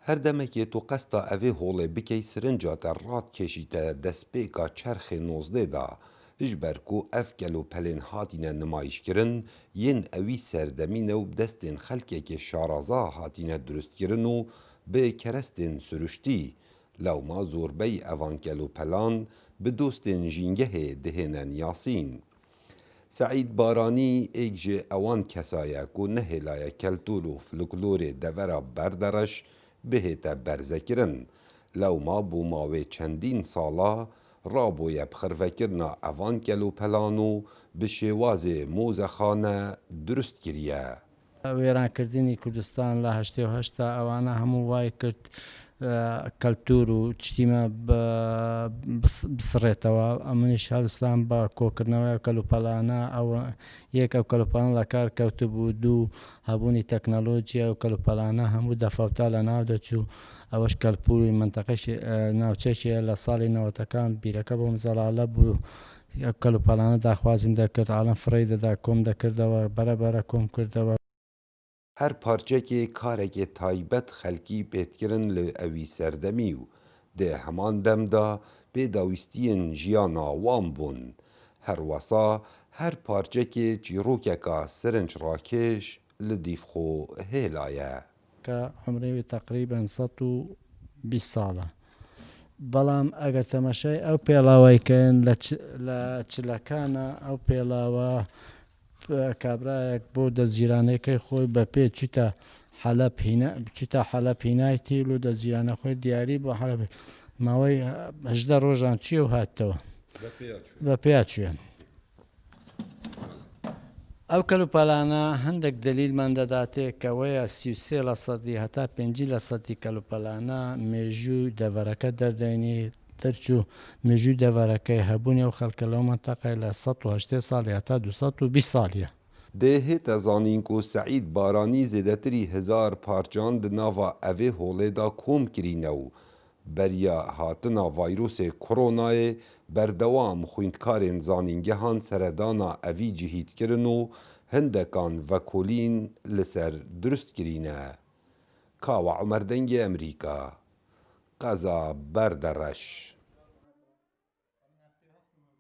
هر دمکê tu qesta evê holê bikey sirinca te radkêşîte destpêka çerxê 19 da ji ber ku ev kelopelên hatîne nimayişkirin yên ewî serdemîn ew bi destên xelkekê şaraza hatîne durustkirin û bi kerestên süruştî. Lewma zorbey evan kelopelan bi dostên jîngehê dihênen yasîn. Seîd Baranî êk ji ewan kesa ye ku nehêlaye keltûr û folklorê devera berdereş bihête berzekirin. Lewma bû mavê çendîn sala raboye bixirvekirina evan kelopelan û bi şêwazê mozexane durust kiriye. وێرانکردنی کوردستان لە 1970 ئەوانە هەموو وای کرد کەلتور و تشتیمە بسڕێتەوە. ئەمنیش هەڵستان بە کۆکردنەوەی کەلوپەلانە ئەو یەک ئەو کەلوپەلان لە کار کەوتبوو، دوو هەبوونی تەکنەلۆجیا و کەلوپەلانە هەموو دەفەوتا لە ناو دەچوو. ئەوەش کەلپوری منتەقەش ناوچەشیە لە ساڵی 90ەکان بیرەکە بۆ مزەڵالە بوو. کەلوپەلانە داخوازیم دەکرد، ئاڵم فڕی دەدا کۆم دەکردەوە، بەرەبەرە کۆم کردەوە. Her parçekê karekê taybet xelkî pêtkirin li evî serdemî û di heman dem da pêdawîstiyên jiyana wan bûn. Her wesa her parçekê çîrokeka sirinç rakêş li dîvxwe hêla ye. کە عمرێوی تقریبەن 120 ساڵە. بەڵام ئەگەر تەمەشای ئەو پێڵاوەیکەن لە چلەکانە ئەو پێڵاوە کابراایەک بۆ دەستگیرانەکەی خۆی بە پێ چیتە حەلەب هینایەتی و دەستگیرانە خۆی دیاری بۆ حەلەب ماوەی 18 ڕۆژان چیە و هاتەوە بە پێچوێن. ئەو کەلوپەلانە هەندێک دلیلمان دەداتێ کەوەیە 33% هەتا 5% کەلوپەلانە مێژوو دەڤەرەکە دەردەینی دەرچوو مێژووی دەڤەرەکەی هەبوونی و خەڵکە لەو منتەقەی لە 180 ساڵی هەتا 220 ساڵیە. Dêhête zanîn ku Seîd Baranî zêdetirî 1000 parçan di nava evê holê da kom kirîne û beriya hatina vayrosê koronayê berdewam xwînkarên zanîngehan seredana evî cihîtkirin û hindekan vekolîn li ser durust kirîne. Kawa Emer Dengê Emerîka, Qeza Berdereş.